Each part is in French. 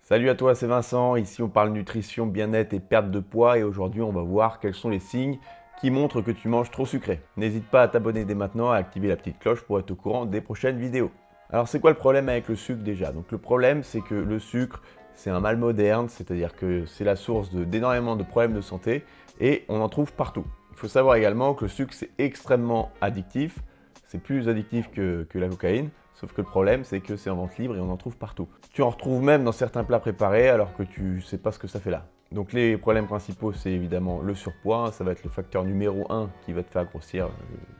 Salut à toi, c'est Vincent. Ici, on parle nutrition, bien-être et perte de poids. Et aujourd'hui, on va voir quels sont les signes qui montrent que tu manges trop sucré. N'hésite pas à t'abonner dès maintenant et à activer la petite cloche pour être au courant des prochaines vidéos. Alors, c'est quoi le problème avec le sucre déjà? Donc, le problème, c'est que le sucre, c'est un mal moderne, c'est-à-dire que c'est la source d'énormément de problèmes de santé et on en trouve partout. Il faut savoir également que le sucre, c'est extrêmement addictif. C'est plus addictif que la cocaïne. Sauf que le problème, c'est que c'est en vente libre et on en trouve partout. Tu en retrouves même dans certains plats préparés alors que tu ne sais pas ce que ça fait là. Donc les problèmes principaux, c'est évidemment le surpoids. Ça va être le facteur numéro 1 qui va te faire grossir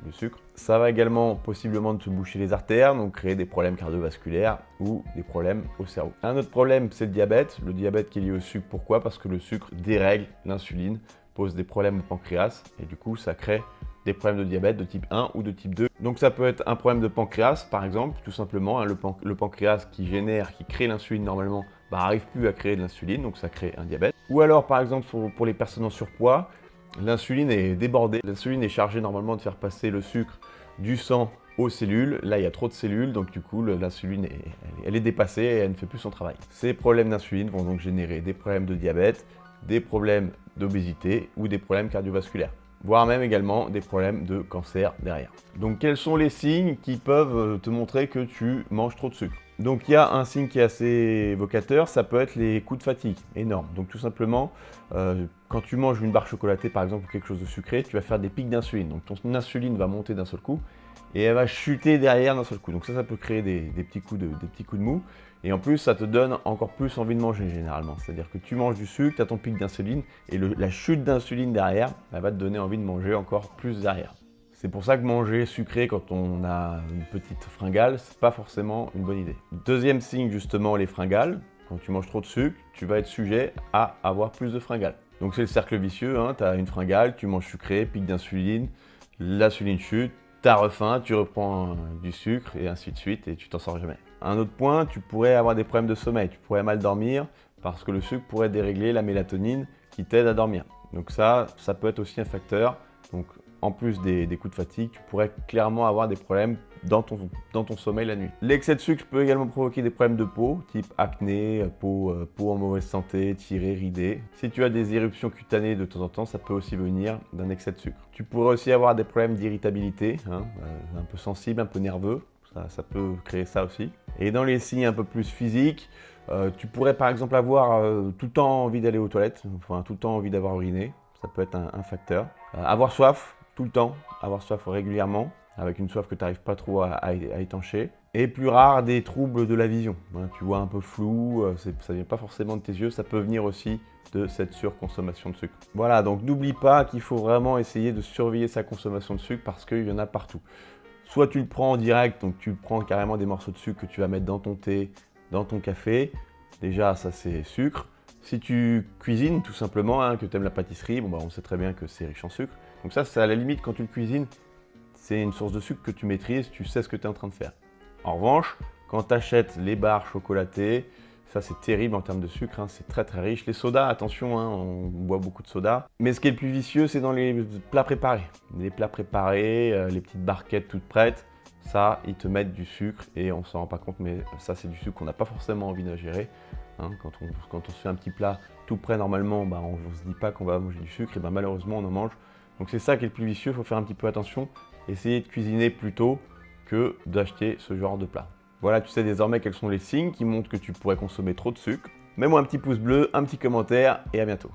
le sucre. Ça va également possiblement te boucher les artères, donc créer des problèmes cardiovasculaires ou des problèmes au cerveau. Un autre problème, c'est le diabète. Le diabète qui est lié au sucre. Pourquoi? Parce que le sucre dérègle l'insuline, pose des problèmes au pancréas et du coup, ça crée des problèmes de diabète de type 1 ou de type 2. Donc ça peut être un problème de pancréas par exemple, tout simplement. Le pancréas qui crée l'insuline normalement, n'arrive plus à créer de l'insuline, donc ça crée un diabète. Ou alors par exemple pour les personnes en surpoids, l'insuline est débordée. L'insuline est chargée normalement de faire passer le sucre du sang aux cellules. Là, il y a trop de cellules, donc du coup, l'insuline elle est dépassée et elle ne fait plus son travail. Ces problèmes d'insuline vont donc générer des problèmes de diabète, des problèmes d'obésité ou des problèmes cardiovasculaires, voire même également des problèmes de cancer derrière. Donc quels sont les signes qui peuvent te montrer que tu manges trop de sucre? Donc il y a un signe qui est assez évocateur, ça peut être les coups de fatigue énormes. Donc tout simplement, quand tu manges une barre chocolatée par exemple ou quelque chose de sucré, tu vas faire des pics d'insuline. Donc ton insuline va monter d'un seul coup et elle va chuter derrière d'un seul coup. Donc ça peut créer des petits coups de mou. Et en plus, ça te donne encore plus envie de manger généralement. C'est-à-dire que tu manges du sucre, tu as ton pic d'insuline, et la chute d'insuline derrière, elle va te donner envie de manger encore plus derrière. C'est pour ça que manger sucré quand on a une petite fringale, c'est pas forcément une bonne idée. Deuxième signe justement, les fringales. Quand tu manges trop de sucre, tu vas être sujet à avoir plus de fringales. Donc c'est le cercle vicieux, hein. Tu as une fringale, tu manges sucré, pic d'insuline, l'insuline chute, t'as refaim, tu reprends du sucre et ainsi de suite et tu t'en sors jamais. Un autre point, tu pourrais avoir des problèmes de sommeil, tu pourrais mal dormir parce que le sucre pourrait dérégler la mélatonine qui t'aide à dormir. Donc ça peut être aussi un facteur. Donc en plus des coups de fatigue, tu pourrais clairement avoir des problèmes dans ton sommeil la nuit. L'excès de sucre peut également provoquer des problèmes de peau, type acné, peau en mauvaise santé, tirée, ridée. Si tu as des éruptions cutanées de temps en temps, ça peut aussi venir d'un excès de sucre. Tu pourrais aussi avoir des problèmes d'irritabilité, un peu sensible, un peu nerveux. Ça peut créer ça aussi. Et dans les signes un peu plus physiques, tu pourrais par exemple avoir tout le temps envie d'aller aux toilettes, enfin tout le temps envie d'avoir uriné. Ça peut être un facteur. Avoir soif tout le temps, avoir soif régulièrement, avec une soif que tu n'arrives pas trop à étancher. Et plus rare, des troubles de la vision. Tu vois un peu flou, ça ne vient pas forcément de tes yeux, ça peut venir aussi de cette surconsommation de sucre. Voilà, donc n'oublie pas qu'il faut vraiment essayer de surveiller sa consommation de sucre parce qu'il y en a partout. Soit tu le prends en direct, donc tu prends carrément des morceaux de sucre que tu vas mettre dans ton thé, dans ton café. Déjà, ça c'est sucre. Si tu cuisines tout simplement, que tu aimes la pâtisserie, on sait très bien que c'est riche en sucre. Donc ça, c'est à la limite quand tu le cuisines, c'est une source de sucre que tu maîtrises, tu sais ce que tu es en train de faire. En revanche, quand tu achètes les barres chocolatées, ça c'est terrible en termes de sucre, c'est très très riche. Les sodas, attention, on boit beaucoup de sodas. Mais ce qui est le plus vicieux, c'est dans les plats préparés. Les plats préparés, les petites barquettes toutes prêtes, ça, ils te mettent du sucre et on s'en rend pas compte, mais ça c'est du sucre qu'on n'a pas forcément envie de gérer. Quand on se fait un petit plat tout prêt normalement, on ne se dit pas qu'on va manger du sucre, et malheureusement on en mange. Donc c'est ça qui est le plus vicieux, il faut faire un petit peu attention. Essayez de cuisiner plutôt que d'acheter ce genre de plat. Voilà, tu sais désormais quels sont les signes qui montrent que tu pourrais consommer trop de sucre. Mets-moi un petit pouce bleu, un petit commentaire et à bientôt.